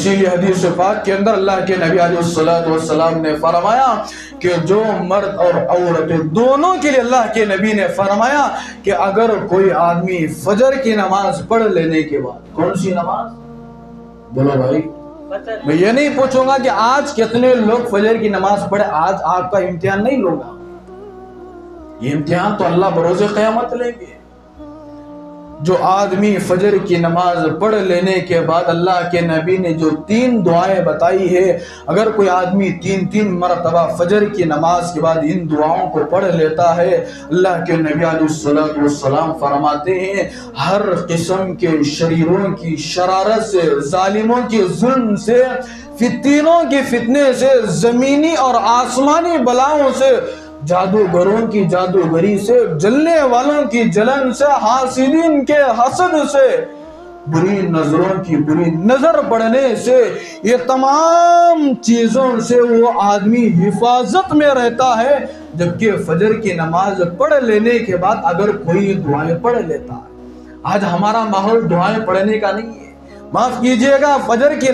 اسی لیے حدیث پاک کے اندر اللہ کے نبی علیہ الصلوۃ والسلام نے فرمایا کہ جو مرد اور عورت دونوں کے لیے اللہ کے نبی نے فرمایا کہ اگر کوئی آدمی فجر کی نماز پڑھ لینے کے بعد، کون سی نماز؟ بولو بھائی، میں یہ نہیں پوچھوں گا کہ آج کتنے لوگ فجر کی نماز پڑھے، آج آپ کا امتحان نہیں لوگا، یہ امتحان تو اللہ بروز قیامت لیں گے۔ جو آدمی فجر کی نماز پڑھ لینے کے بعد اللہ کے نبی نے جو 3 دعائیں بتائی ہے، اگر کوئی آدمی 3 مرتبہ فجر کی نماز کے بعد ان دعاؤں کو پڑھ لیتا ہے، اللہ کے نبی علیہ الصلوۃ والسلام فرماتے ہیں ہر قسم کے شریروں کی شرارت سے، ظالموں کے ظلم سے، فتنوں کے فتنے سے، زمینی اور آسمانی بلاؤں سے، جادوگروں کی جادوگری سے، جلنے والوں کی جلن سے، حاسدین کے حسد سے، بری نظروں کی بری نظر پڑنے سے، یہ تمام چیزوں سے وہ آدمی حفاظت میں رہتا ہے، جبکہ فجر کی نماز پڑھ لینے کے بعد اگر کوئی دعائیں پڑھ لیتا ہے۔ آج ہمارا ماحول دعائیں پڑھنے کا نہیں ہے، معاف کیجئے گا، فجر کی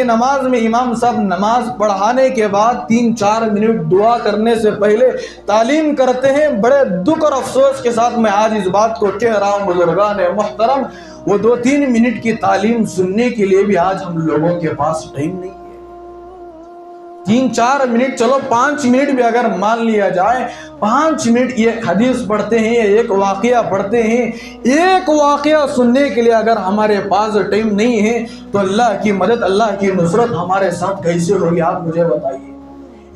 نماز میں امام صاحب نماز پڑھانے کے بعد 3-4 منٹ دعا کرنے سے پہلے تعلیم کرتے ہیں۔ بڑے دکھ اور افسوس کے ساتھ میں آج اس بات کو کہہ رہا ہوں بزرگان محترم، وہ 2-3 منٹ کی تعلیم سننے کے لیے بھی آج ہم لوگوں کے پاس ٹائم نہیں ہے۔ 3-4 منٹ، چلو 5 منٹ بھی اگر مان لیا جائے، 5 منٹ ایک حدیث پڑھتے ہیں، ایک واقعہ پڑھتے ہیں، ایک واقعہ سننے کے لیے اگر ہمارے پاس ٹائم نہیں ہے تو اللہ کی مدد، اللہ کی نصرت ہمارے ساتھ کیسے ہوگی آپ مجھے بتائیے۔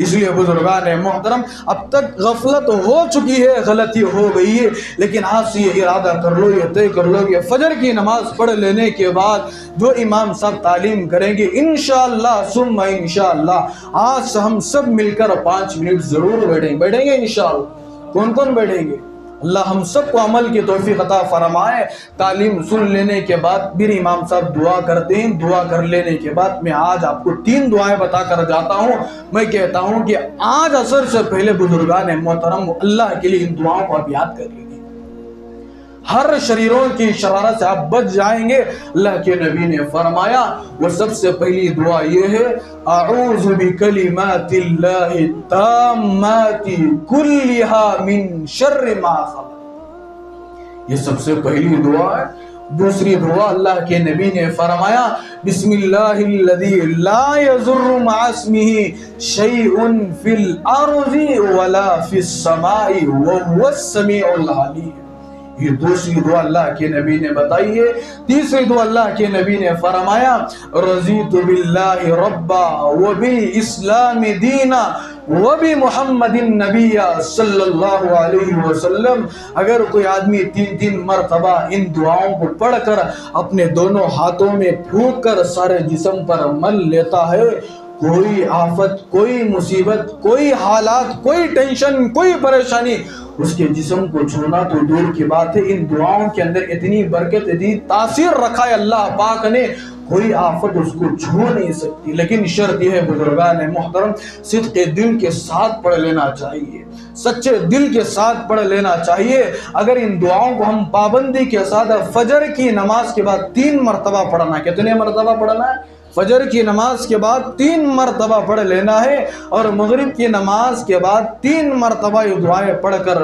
اس لیے بزرگان محترم، اب تک غفلت ہو چکی ہے، غلطی ہو گئی ہے، لیکن آج سے یہ ارادہ کر لو، یہ طے کر لو کہ فجر کی نماز پڑھ لینے کے بعد جو امام صاحب تعلیم کریں گے انشاءاللہ ثم انشاءاللہ آج سے ہم سب مل کر 5 منٹ ضرور بیٹھیں گے انشاءاللہ۔ کون کون بیٹھیں گے؟ اللہ ہم سب کو عمل کی توفیق عطا فرمائے۔ تعلیم سن لینے کے بعد پھر امام صاحب دعا کرتے ہیں، دعا کر لینے کے بعد میں آج آپ کو 3 دعائیں بتا کر جاتا ہوں۔ میں کہتا ہوں کہ آج عصر سے پہلے بزرگان محترم اللہ کے لیے ان دعاؤں کو آپ یاد کر لیجیے، ہر شریروں کی شرارت سے آپ بچ جائیں گے۔ اللہ کے نبی نے فرمایا وہ سب سے پہلی دعا یہ ہے، اعوذ بکلمات اللہ التامات کلھا من شر ما خلق، یہ سب سے پہلی دعا ہے۔ دوسری دعا اللہ کے نبی نے فرمایا بسم اللہ الذی لا یضر مع اسمہ شیء فی الارض ولا فی السماء وهو السمیع العلیم، یہ دوسری دعا اللہ کے نبی نے بتائی ہے۔ تیسری دعا اللہ کے نبی نے فرمایا رضیت باللہ ربا وبالاسلام دینا وبمحمد النبی صلی اللہ علیہ وسلم۔ اگر کوئی آدمی 3 مرتبہ ان دعاؤں کو پڑھ کر اپنے دونوں ہاتھوں میں پھونک کر سارے جسم پر مل لیتا ہے، کوئی آفت، کوئی مصیبت، کوئی حالات، کوئی ٹینشن، کوئی پریشانی اس کے جسم کو چھونا تو دور کی بات ہے۔ ان دعاؤں کے اندر اتنی برکت، اتنی تاثیر رکھا ہے اللہ پاک نے، کوئی آفت اس کو چھو نہیں سکتی۔ لیکن شرط یہ ہے بزرگان محترم، صدق دل کے ساتھ پڑھ لینا چاہیے، سچے دل کے ساتھ پڑھ لینا چاہیے۔ اگر ان دعاؤں کو ہم پابندی کے ساتھ فجر کی نماز کے بعد 3 مرتبہ پڑھنا ہے، کتنے مرتبہ پڑھنا ہے؟ فجر کی نماز کے بعد 3 مرتبہ پڑھ لینا ہے، اور مغرب کی نماز کے بعد 3 مرتبہ یہ دعائیں پڑھ کر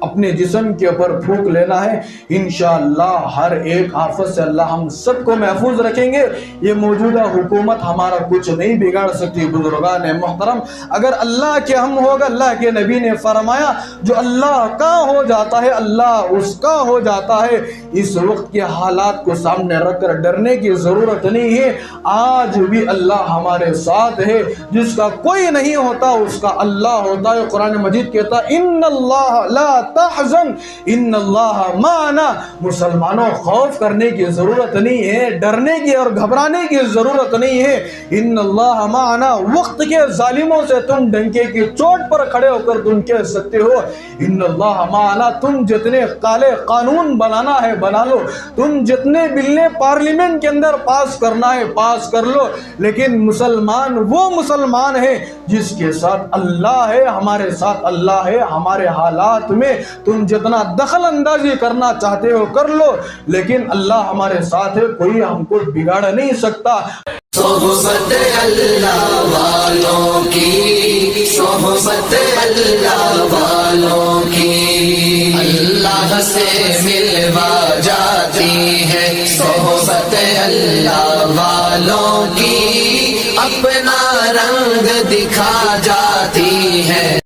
اپنے جسم کے اوپر پھونک لینا ہے۔ انشاءاللہ ہر ایک آفت سے اللہ ہم سب کو محفوظ رکھیں گے۔ یہ موجودہ حکومت ہمارا کچھ نہیں بگاڑ سکتی بزرگان محترم، اگر اللہ کے ہم ہوگا۔ اللہ کے نبی نے فرمایا جو اللہ کا ہو جاتا ہے اللہ اس کا ہو جاتا ہے۔ اس وقت کے حالات کو سامنے رکھ کر ڈرنے کی ضرورت نہیں ہے، آج بھی اللہ ہمارے ساتھ ہے، جس کا کوئی نہیں ہوتا اس کا اللہ ہوتا ہے۔ قرآن مجید کہتا ہے ان اللہ لا تحزن ان اللہ معنا۔ مسلمانوں خوف کرنے کی ضرورت نہیں ہے، ڈرنے کی اور گھبرانے کی ضرورت نہیں ہے۔ ان اللہ معنا، وقت کے ظالموں سے تم ڈنکے کی چوٹ پر کھڑے ہو کر تم کہہ سکتے ہو ان اللہ معنا۔ تم جتنے کالے قانون بنانا ہے بنا لو، تم جتنے بلیں پارلیمنٹ کے اندر پاس کرنا ہے پاس کر لو، لیکن مسلمان وہ مسلمان ہے جس کے ساتھ اللہ ہے، ہمارے ساتھ اللہ ہے۔ ہمارے حالات میں تم جتنا دخل اندازی کرنا چاہتے ہو کر لو، لیکن اللہ ہمارے ساتھ ہے، کوئی ہم کو بگاڑ نہیں سکتا۔ صحبت اللہ والوں کی، صحبت اللہ والوں کی اللہ سے ملوا جاتی ہے، صحبت اللہ والوں کی اپنا رنگ دکھا جاتی ہے۔